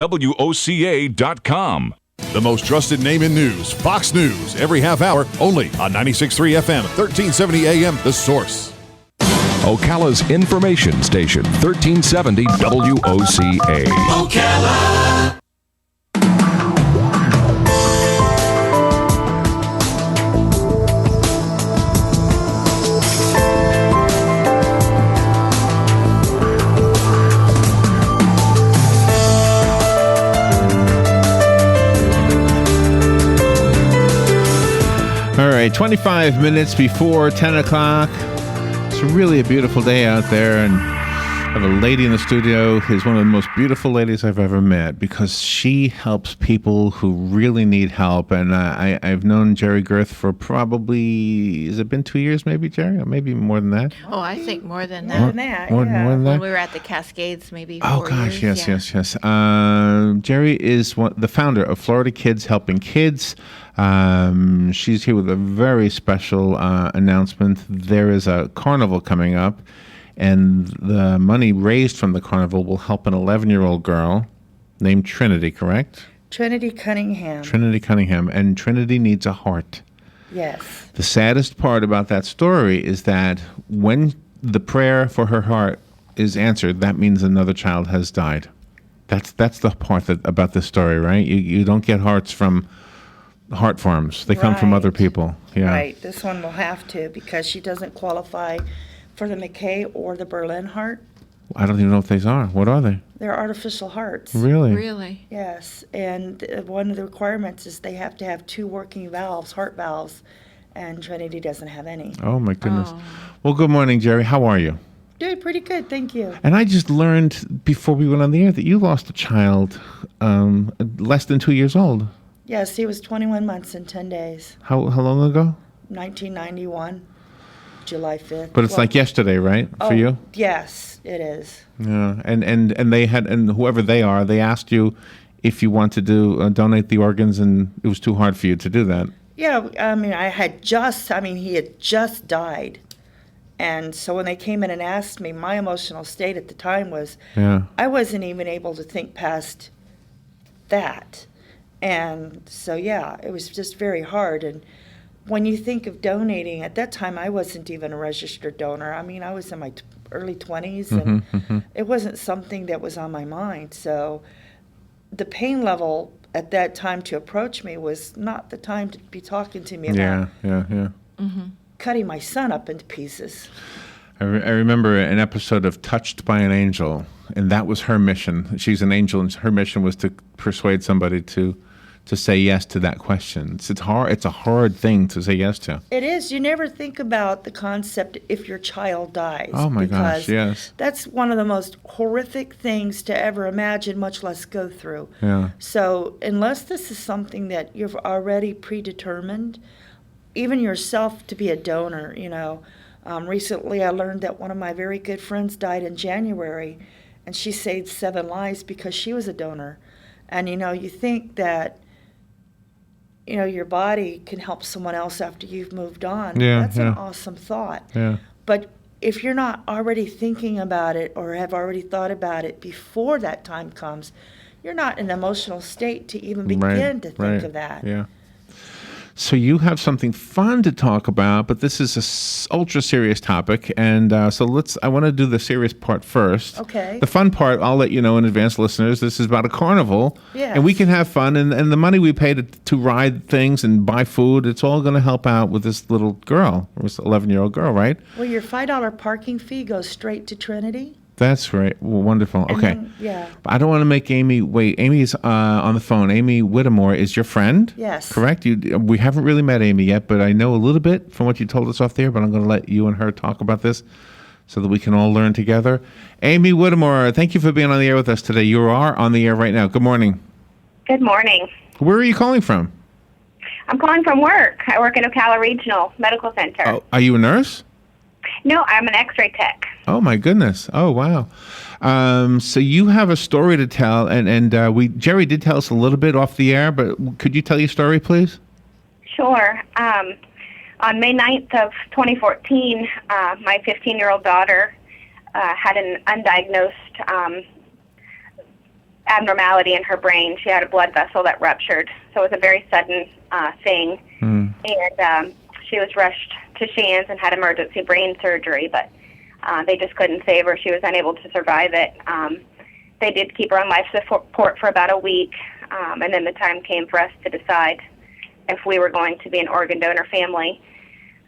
WOCA.com. The most trusted name in news, Fox News, every half hour, only on 96.3 FM, 1370 AM, The Source. Ocala's information station, 1370 WOCA. Ocala. All right, 25 minutes before 10 o'clock. It's really a beautiful day out there, and I have a lady in the studio who's one of the most beautiful ladies I've ever met because she helps people who really need help. And I've known Gerthe for probably, has it been 2 years maybe, Gerri? Or maybe more than that? Oh, I think more than that. More than that. When we were at the Cascades, maybe 4 years. Yes. Gerri is the founder of Florida Kids Helping Kids. She's here with a very special announcement. There is a carnival coming up, and the money raised from the carnival will help an 11-year-old girl named Trinity, correct? Trinity Cunningham. Trinity Cunningham, and Trinity needs a heart. Yes. The saddest part about that story is that when the prayer for her heart is answered, that means another child has died. That's the part about this story, right? You don't get hearts from heart farms. They come from other people. Yeah. Right. This one will have to because she doesn't qualify for the McKay or the Berlin heart. I don't even know what these are. What are they? They're artificial hearts. Really? Yes. And one of the requirements is they have to have 2 working valves, heart valves, and Trinity doesn't have any. Oh, my goodness. Oh. Well, good morning, Gerri. How are you? Doing pretty good, thank you. And I just learned before we went on the air that you lost a child less than 2 years old. Yes, he was 21 months and 10 days. How long ago? 1991, July 5th. But it's like yesterday, right, for you? Yes, it is. Yeah, and they had, and whoever they are, they asked you if you want to donate the organs, and it was too hard for you to do that. Yeah, I mean, he had just died. And so when they came in and asked me, my emotional state at the time was, I wasn't even able to think past that. And so, it was just very hard. And when you think of donating, at that time, I wasn't even a registered donor. I mean, I was in my early 20s, and it wasn't something that was on my mind. So the pain level at that time to approach me was not the time to be talking to me about cutting my son up into pieces. I remember an episode of Touched by an Angel, and that was her mission. She's an angel, and her mission was to persuade somebody to say yes to that question. It's hard. It's a hard thing to say yes to. It is. You never think about the concept if your child dies. Oh my gosh, yes. That's one of the most horrific things to ever imagine, much less go through. Yeah. So unless this is something that you've already predetermined, even yourself to be a donor, recently I learned that one of my very good friends died in January, and she saved 7 lives because she was a donor. And, you think that, your body can help someone else after you've moved on. That's an awesome thought. Yeah. But if you're not already thinking about it or have already thought about it before that time comes, you're not in an emotional state to even begin to think of that. Yeah. So you have something fun to talk about, but this is a ultra serious topic, and so I want to do the serious part first. Okay. The fun part, I'll let you know in advance, listeners. This is about a carnival, yes. And we can have fun, and the money we pay to ride things and buy food, it's all going to help out with this little girl, this 11-year-old girl, right? Well, your $5 parking fee goes straight to Trinity. That's right. Well, wonderful. Okay. Then, I don't want to make Amy wait. Amy is on the phone. Amy Whittemore is your friend? Yes. Correct? We haven't really met Amy yet, but I know a little bit from what you told us off there, but I'm going to let you and her talk about this so that we can all learn together. Amy Whittemore, thank you for being on the air with us today. You are on the air right now. Good morning. Good morning. Where are you calling from? I'm calling from work. I work at Ocala Regional Medical Center. Oh, are you a nurse? No, I'm an X-ray tech. Oh, my goodness. Oh, wow. So you have a story to tell, and Gerri did tell us a little bit off the air, but could you tell your story, please? Sure. On May 9th of 2014, my 15-year-old daughter had an undiagnosed abnormality in her brain. She had a blood vessel that ruptured, so it was a very sudden thing. And she was rushed to Shands and had emergency brain surgery, but they just couldn't save her. She was unable to survive it. They did keep her on life support for about a week, and then the time came for us to decide if we were going to be an organ donor family.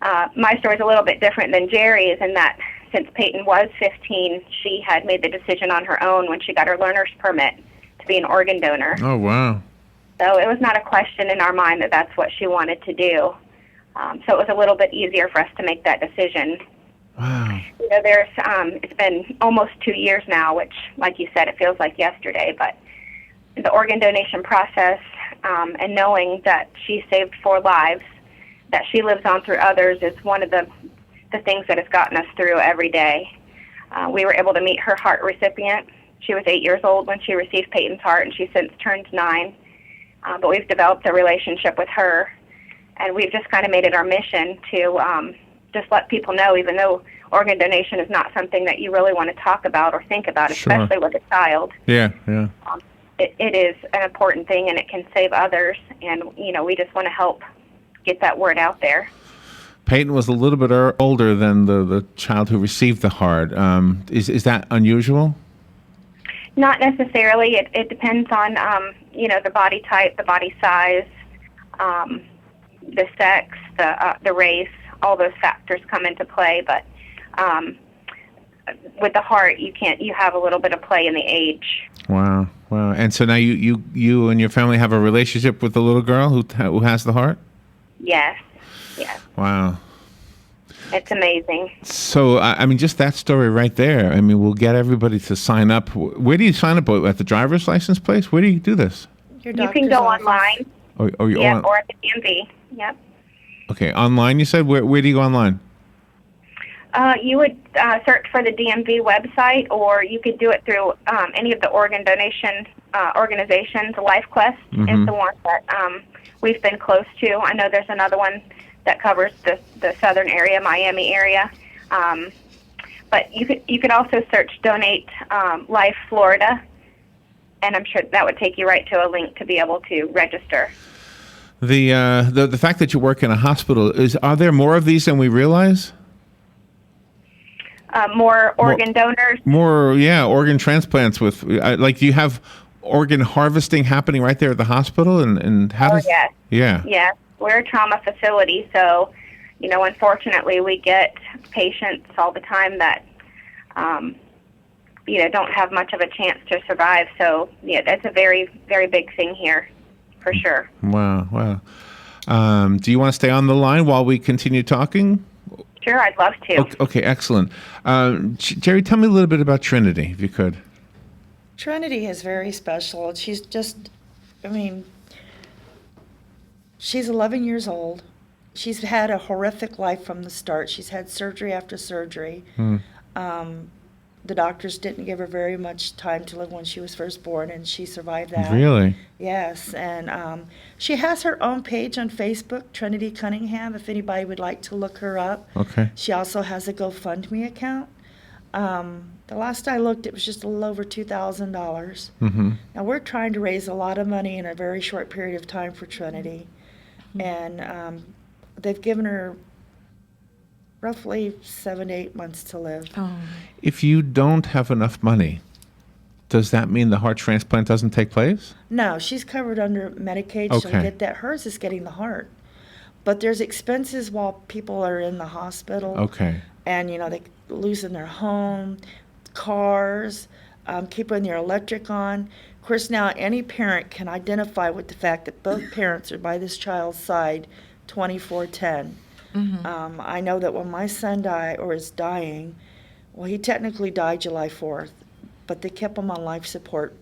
My story is a little bit different than Gerri's in that since Peyton was 15, she had made the decision on her own when she got her learner's permit to be an organ donor. Oh, wow. So it was not a question in our mind that that's what she wanted to do. So it was a little bit easier for us to make that decision. Wow. You know, it's been almost 2 years now, which, like you said, it feels like yesterday, but the organ donation process and knowing that she saved 4 lives, that she lives on through others, is one of the things that has gotten us through every day. We were able to meet her heart recipient. She was 8 years old when she received Peyton's heart, and she's since turned 9. But we've developed a relationship with her, and we've just kind of made it our mission to just let people know, even though organ donation is not something that you really want to talk about or think about, especially with a child. Yeah. It is an important thing, and it can save others, and, you know, we just want to help get that word out there. Peyton was a little bit older than the child who received the heart. Is that unusual? Not necessarily. It depends on, the body type, the body size, the sex, the race. All those factors come into play. But with the heart, you have a little bit of play in the age. Wow. And so now you and your family have a relationship with the little girl who has the heart? Yes. Wow. It's amazing. So, I mean, just that story right there, I mean, we'll get everybody to sign up. Where do you sign up? At the driver's license place? Where do you do this? You can go online. Or or at the DMV. Yep. Okay, online you said? Where do you go online? You would search for the DMV website, or you could do it through any of the organ donation organizations. LifeQuest is the one that we've been close to. I know there's another one that covers the southern area, Miami area. But you could also search Donate Life Florida, and I'm sure that would take you right to a link to be able to register. The fact that you work in a hospital, are there more of these than we realize? More organ donors? More, organ transplants with, do you have organ harvesting happening right there at the hospital? And how does... Yes. Yeah. Yes. We're a trauma facility, so, unfortunately we get patients all the time that, don't have much of a chance to survive. So, that's a very, very big thing here, for sure. Wow. Do you want to stay on the line while we continue talking? Sure, I'd love to. Okay, excellent. Gerri, tell me a little bit about Trinity, if you could. Trinity is very special. She's she's 11 years old. She's had a horrific life from the start. She's had surgery after surgery. The doctors didn't give her very much time to live when she was first born, and she survived that. Really? Yes, and she has her own page on Facebook, Trinity Cunningham, if anybody would like to look her up. Okay. She also has a GoFundMe account. The last I looked, it was just a little over $2,000. Mm-hmm. Now, we're trying to raise a lot of money in a very short period of time for Trinity. And they've given her roughly 7 to 8 months to live. Oh. If you don't have enough money, does that mean the heart transplant doesn't take place? No, she's covered under Medicaid. Okay. She'll get that. Hers is getting the heart. But there's expenses while people are in the hospital. Okay. And, they losing their home, cars, keeping their electric on. Of course, now any parent can identify with the fact that both parents are by this child's side 24/10. Mm-hmm. I know that when my son died, or is dying, well, he technically died July 4th, but they kept him on life support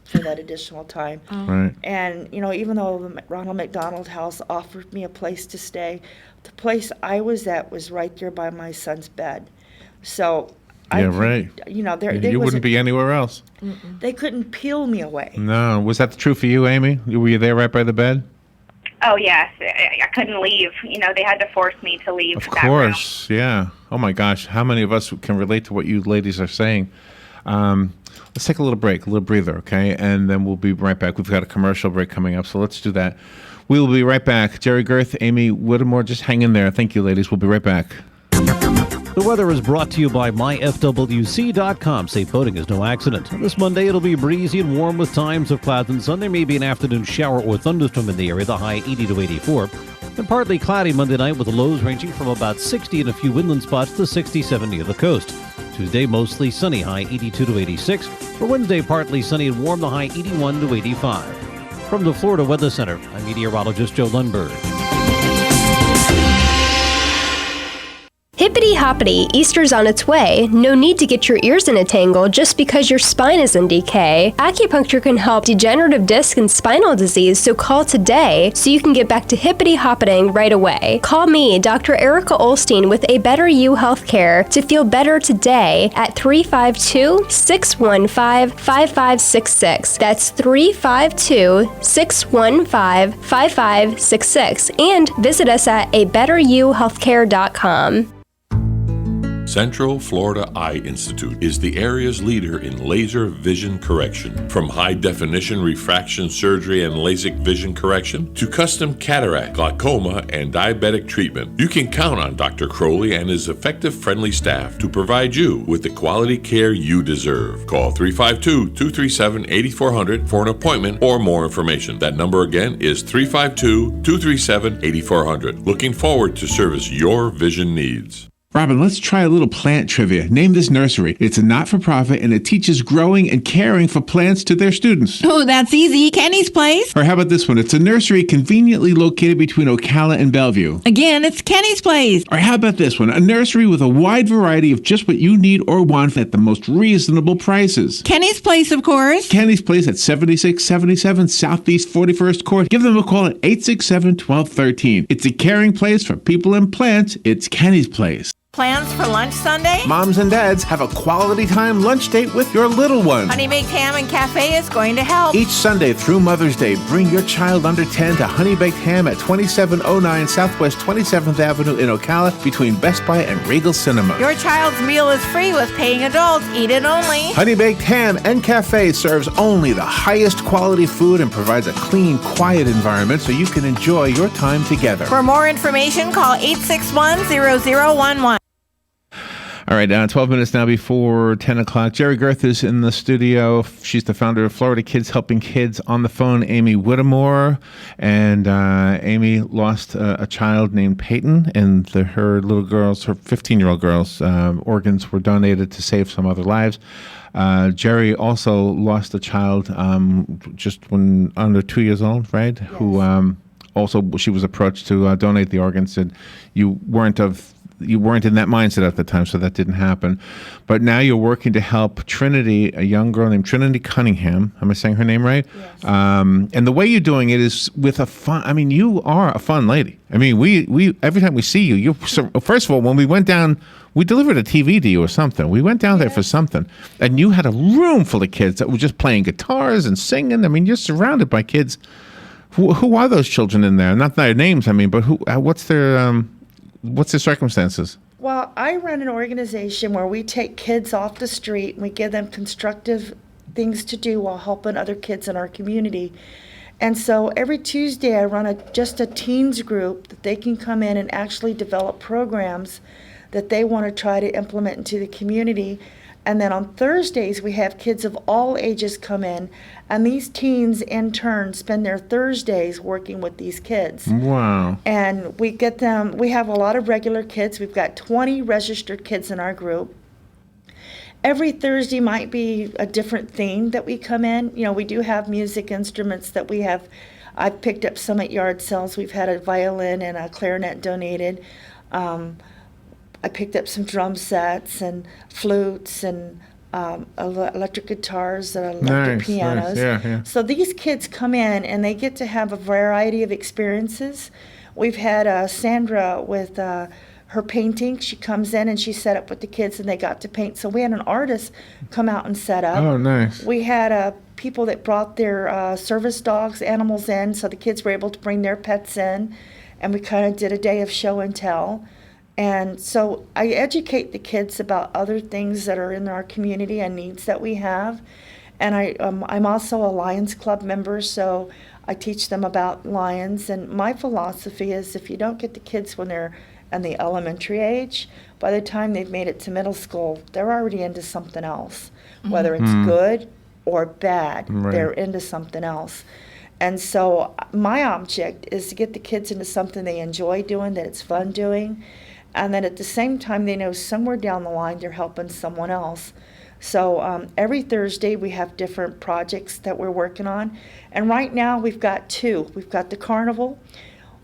for that additional time. Oh. Right. And, even though the Ronald McDonald House offered me a place to stay, the place I was at was right there by my son's bed. So, right. They you wouldn't be anywhere else. They couldn't peel me away. No. Was that true for you, Amy? Were you there right by the bed? Oh, yes. I couldn't leave. They had to force me to leave. Of course, yeah. Oh, my gosh. How many of us can relate to what you ladies are saying? Let's take a little break, a little breather, okay? And then we'll be right back. We've got a commercial break coming up, so let's do that. We will be right back. Gerri, Gerthe, Amy Whittemore, just hang in there. Thank you, ladies. We'll be right back. The weather is brought to you by myfwc.com. Safe boating is no accident. This Monday, it'll be breezy and warm with times of clouds and sun. There may be an afternoon shower or thunderstorm in the area, the high 80 to 84. And partly cloudy Monday night with the lows ranging from about 60 in a few inland spots to 67 near the coast. Tuesday, mostly sunny, high 82 to 86. For Wednesday, partly sunny and warm, the high 81 to 85. From the Florida Weather Center, I'm meteorologist Joe Lundberg. Hippity hoppity, Easter's on its way. No need to get your ears in a tangle just because your spine is in decay. Acupuncture can help degenerative disc and spinal disease, so call today so you can get back to hippity hoppiting right away. Call me, Dr. Erica Olstein with A Better You Healthcare to feel better today at 352-615-5566. That's 352-615-5566. And visit us at abetteryouhealthcare.com. Central Florida Eye Institute is the area's leader in laser vision correction. From high-definition refraction surgery and LASIK vision correction to custom cataract, glaucoma, and diabetic treatment, you can count on Dr. Crowley and his effective, friendly staff to provide you with the quality care you deserve. Call 352-237-8400 for an appointment or more information. That number again is 352-237-8400. Looking forward to service your vision needs. Robin, let's try a little plant trivia. Name this nursery. It's a not-for-profit, and it teaches growing and caring for plants to their students. Oh, that's easy. Kenny's Place. Or how about this one? It's a nursery conveniently located between Ocala and Bellevue. Again, it's Kenny's Place. Or how about this one? A nursery with a wide variety of just what you need or want at the most reasonable prices. Kenny's Place, of course. Kenny's Place at 7677 Southeast 41st Court. Give them a call at 867-1213. It's a caring place for people and plants. It's Kenny's Place. Plans for lunch Sunday? Moms and dads, have a quality time lunch date with your little one. Honey Baked Ham and Cafe is going to help. Each Sunday through Mother's Day, bring your child under 10 to Honey Baked Ham at 2709 Southwest 27th Avenue in Ocala between Best Buy and Regal Cinema. Your child's meal is free with paying adults. Eat it only. Honey Baked Ham and Cafe serves only the highest quality food and provides a clean, quiet environment so you can enjoy your time together. For more information, call 861-0011. All right, 12 minutes now before 10 o'clock. Gerri Gerthe is in the studio. She's the founder of Florida Kids Helping Kids. On the phone, Amy Whittemore. And Amy lost a child named Peyton, and her little girls, her 15-year-old girls, organs were donated to save some other lives. Gerri also lost a child just when under 2 years old, right? Yes. Who also, she was approached to donate the organs, and you weren't in that mindset at the time, so that didn't happen. But now you're working to help Trinity, a young girl named Trinity Cunningham. Am I saying her name right? Yes. And the way you're doing it is with a fun. I mean, you are a fun lady. I mean, we every time we see you, first of all, when we went down, we delivered a TV to you or something. We went down there for something, and you had a room full of kids that were just playing guitars and singing. I mean, you're surrounded by kids. Who are those children in there? Not their names, I mean, but who? What's their circumstances? Well, I run an organization where we take kids off the street and we give them constructive things to do while helping other kids in our community. And so every Tuesday I run just a teens group that they can come in and actually develop programs that they want to try to implement into the community. And then on Thursdays, we have kids of all ages come in, and these teens in turn spend their Thursdays working with these kids. Wow. And we have a lot of regular kids. We've got 20 registered kids in our group. Every Thursday might be a different theme that we come in. You know, we do have music instruments that we have. I've picked up some at yard sales. We've had a violin and a clarinet donated. I picked up some drum sets and flutes and electric guitars and electric pianos. Nice. Yeah. So these kids come in and they get to have a variety of experiences. We've had Sandra with her painting. She comes in and she set up with the kids and they got to paint. So we had an artist come out and set up. Oh, nice. We had people that brought their service dogs, animals in, so the kids were able to bring their pets in. And we kind of did a day of show and tell. And so I educate the kids about other things that are in our community and needs that we have. And I'm also a Lions Club member, so I teach them about lions. And my philosophy is if you don't get the kids when they're in the elementary age, by the time they've made it to middle school, they're already into something else. Whether it's good or bad, they're into something else. And so my object is to get the kids into something they enjoy doing, that it's fun doing. And then at the same time, they know somewhere down the line they're helping someone else. So every Thursday we have different projects that we're working on. And right now we've got 2. We've got the carnival.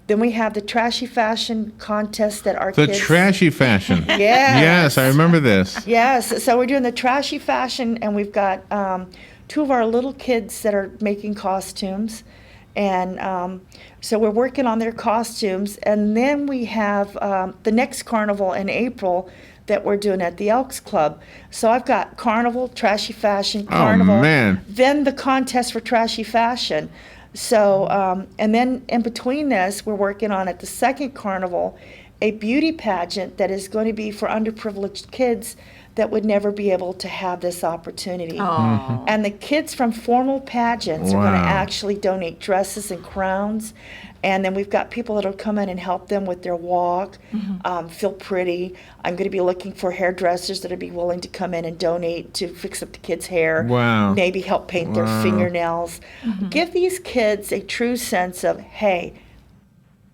Then we have the trashy fashion contest that our kids... The trashy fashion. Yes. Yes, I remember this. Yes. So we're doing the trashy fashion, and we've got 2 of our little kids that are making costumes. And so we're working on their costumes. And then we have the next carnival in April that we're doing at the Elks Club. So I've got carnival, trashy fashion, carnival. Oh, man. Then the contest for trashy fashion. So, and then in between this, we're working on at the second carnival a beauty pageant that is going to be for underprivileged kids that would never be able to have this opportunity. And the kids from formal pageants are going to actually donate dresses and crowns. And then we've got people that'll come in and help them with their walk, feel pretty. I'm going to be looking for hairdressers that'll be willing to come in and donate to fix up the kids' hair. Maybe help paint their fingernails. Give these kids a true sense of, hey,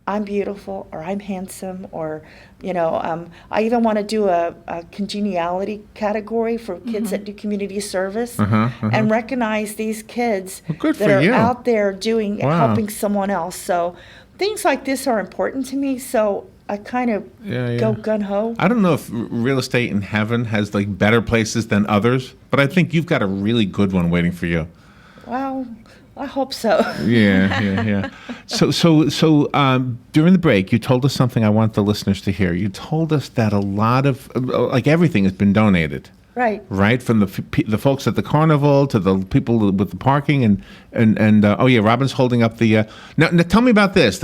I'm beautiful, or I'm handsome, or, I even want to do a congeniality category for kids that do community service and recognize these kids that are out there doing, helping someone else. So things like this are important to me, so I kind of go gung-ho. I don't know if real estate in heaven has like better places than others, but I think you've got a really good one waiting for you. Well, I hope so. Yeah. So during the break, you told us something I want the listeners to hear. You told us that a lot of, like everything has been donated. Right, from the folks at the carnival to the people with the parking and Robin's holding up the. Now tell me about this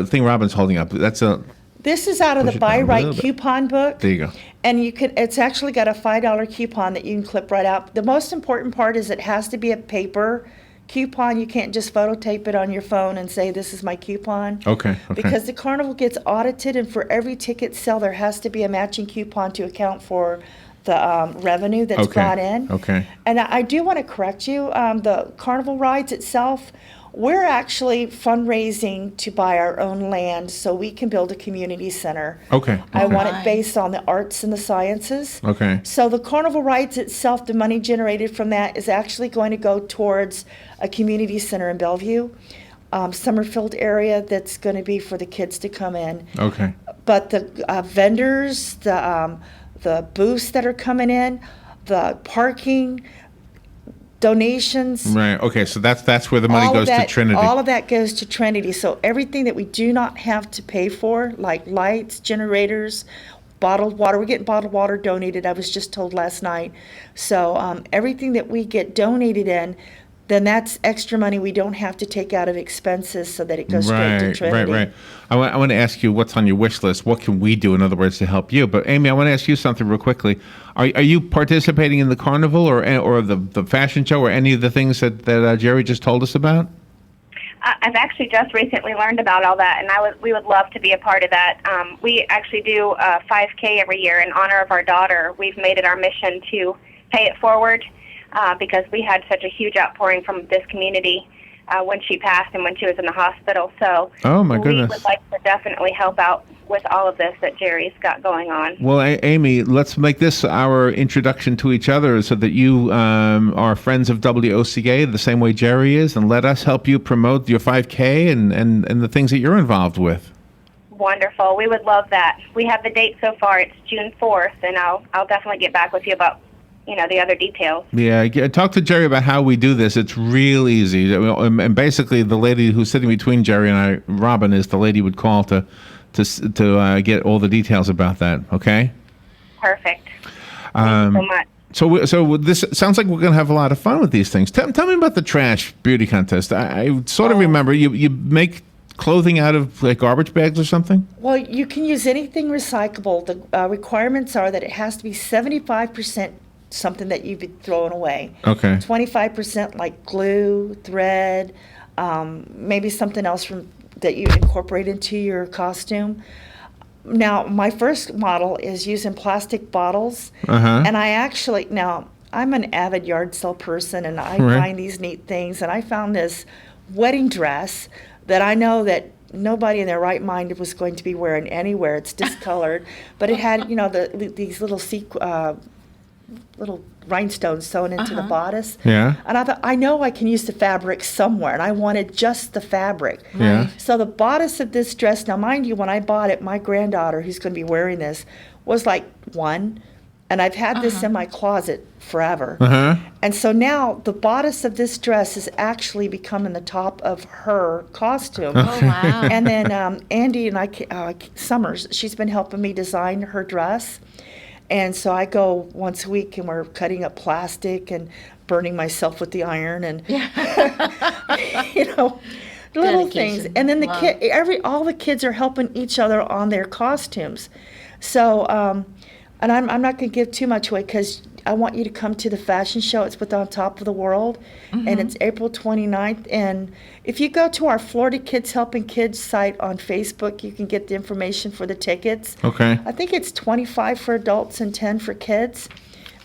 thing Robin's holding up. This is out of the Buy Right coupon book. There you go. And it's actually got a $5 coupon that you can clip right out. The most important part is it has to be a paper coupon. You can't just photo tape it on your phone and say, this is my coupon. Okay. Because the carnival gets audited, and for every ticket sale, there has to be a matching coupon to account for the revenue that's brought in. Okay. And I do want to correct you. The carnival rides itself, we're actually fundraising to buy our own land so we can build a community center. Okay. I want it based on the arts and the sciences. Okay. So the carnival rides itself, the money generated from that is actually going to go towards a community center in Bellevue, Summerfield area that's going to be for the kids to come in. Okay. But the vendors, the booths that are coming in, the parking, donations. Right. Okay. So that's where the money goes to Trinity. All of that goes to Trinity. So everything that we do not have to pay for, like lights, generators, bottled water. We're getting bottled water donated. I was just told last night. So everything that we get donated in, then that's extra money we don't have to take out of expenses so that it goes straight to Trinity. Right. I want to ask you what's on your wish list. What can we do, in other words, to help you? But Amy, I want to ask you something real quickly. Are you participating in the carnival or the fashion show or any of the things that Gerri just told us about? I've actually just recently learned about all that, and we would love to be a part of that. We actually do a 5K every year in honor of our daughter. We've made it our mission to pay it forward. Because we had such a huge outpouring from this community when she passed and when she was in the hospital. So oh my goodness. We would like to definitely help out with all of this that Gerri's got going on. Well, Amy, let's make this our introduction to each other so that you are friends of WOCA the same way Gerri is, and let us help you promote your 5K and the things that you're involved with. Wonderful. We would love that. We have the date so far. It's June 4th, and I'll definitely get back with you about the other details. Yeah, talk to Gerri about how we do this. It's real easy. And basically, the lady who's sitting between Gerri and I, Robin, is the lady you would call to get all the details about that. Okay. Perfect. Thank you so much. So this sounds like we're going to have a lot of fun with these things. Tell me about the trash beauty contest. I sort of remember you make clothing out of like garbage bags or something? Well, you can use anything recyclable. The requirements are that it has to be 75% something that you've been throwing away. Okay. 25% like glue, thread, maybe something else that you incorporate into your costume. Now, my first model is using plastic bottles, and I'm an avid yard sale person, and I find these neat things, and I found this wedding dress that I know that nobody in their right mind was going to be wearing anywhere. It's discolored, but it had, these little little rhinestones sewn into the bodice. Yeah. And I thought, I know I can use the fabric somewhere, and I wanted just the fabric. Yeah. So the bodice of this dress, now mind you, when I bought it, my granddaughter, who's going to be wearing this, was like 1, and I've had this in my closet forever. And so now the bodice of this dress is actually becoming the top of her costume. Oh, wow. And then Andy and Summers, she's been helping me design her dress. And so I go once a week, and we're cutting up plastic and burning myself with the iron, and little things. And then all the kids are helping each other on their costumes. So, and I'm not going to give too much away because I want you to come to the fashion show. It's with On Top of the World, and it's April 29th. And if you go to our Florida Kids Helping Kids site on Facebook, you can get the information for the tickets. Okay. I think it's $25 for adults and $10 for kids.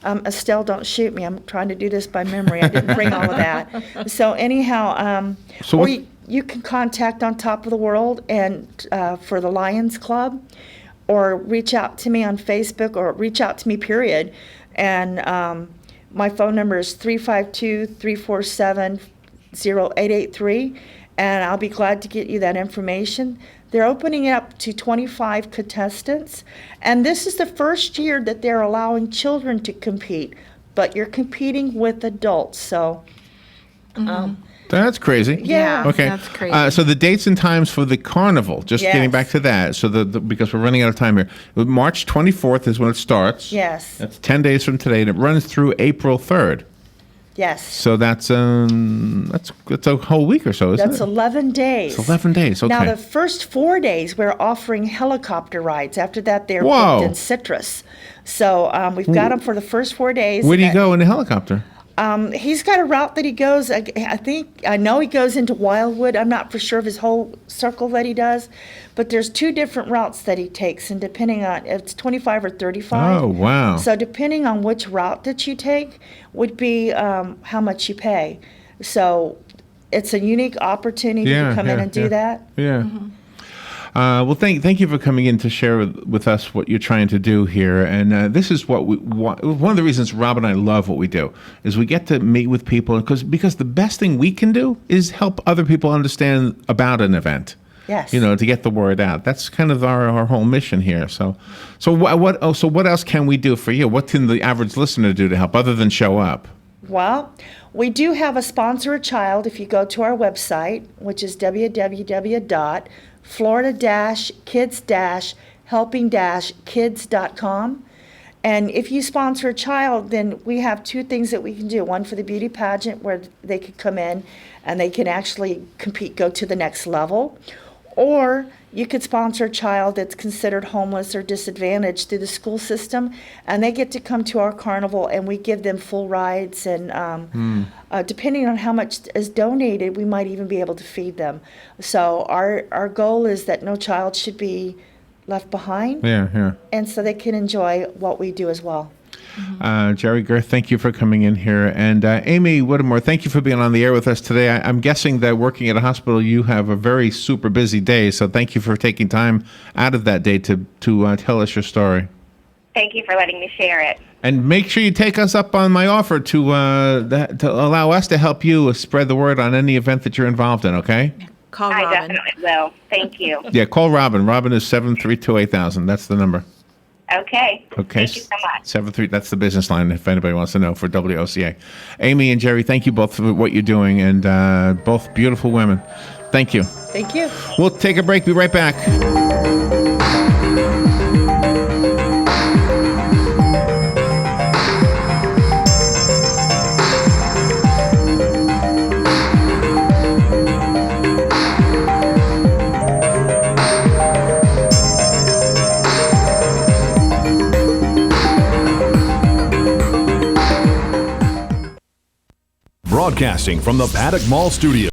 Estelle, don't shoot me. I'm trying to do this by memory. I didn't bring all of that. So anyhow, you can contact On Top of the World and for the Lions Club, or reach out to me on Facebook, or reach out to me, period. And my phone number is 352-347-0883, and I'll be glad to get you that information. They're opening it up to 25 contestants, and this is the first year that they're allowing children to compete, but you're competing with adults, so... That's crazy. Yeah. Okay. That's crazy. So the dates and times for the carnival, just getting back to that. So because we're running out of time here. March 24th is when it starts. Yes. That's 10 days from today, and it runs through April 3rd. Yes. So that's a whole week or so, isn't it? That's 11 days. It's 11 days, okay. Now, the first 4 days, we're offering helicopter rides. After that, they're Whoa. booked in Citrus. So we've got them for the first 4 days. Where do you go in the helicopter? He's got a route that he goes. I know he goes into Wildwood. I'm not for sure of his whole circle that he does, but there's 2 different routes that he takes, and depending on, it's 25 or 35. Oh, wow. So depending on which route that you take would be how much you pay. So it's a unique opportunity to come in and do that. Yeah. Well, thank you for coming in to share with us what you're trying to do here. And this is what one of the reasons Rob and I love what we do is we get to meet with people because the best thing we can do is help other people understand about an event. Yes. To get the word out. That's kind of our whole mission here. So what else can we do for you? What can the average listener do to help other than show up? Well, we do have a sponsor a child if you go to our website, which is www.florida-kids-helping-kids.com. And if you sponsor a child, then we have 2 things that we can do. One for the beauty pageant, where they could come in and they can actually compete, go to the next level. Or you could sponsor a child that's considered homeless or disadvantaged through the school system, and they get to come to our carnival, and we give them full rides. And depending on how much is donated, we might even be able to feed them. So our goal is that no child should be left behind. Yeah. And so they can enjoy what we do as well. Gerri, Gerthe, thank you for coming in here. And Amy Whittemore, thank you for being on the air with us today. I'm guessing that working at a hospital, you have a very super busy day. So thank you for taking time out of that day to tell us your story. Thank you for letting me share it. And make sure you take us up on my offer to allow us to help you spread the word on any event that you're involved in, okay? Call Robin. I definitely will. Thank you. Yeah, call Robin. Robin is 732-8000. That's the number. Okay. Thank you so much. 73. That's the business line if anybody wants to know for WOCA. Amy and Gerri, thank you both for what you're doing, and both beautiful women. Thank you. Thank you. We'll take a break. Be right back. Broadcasting from the Paddock Mall Studio.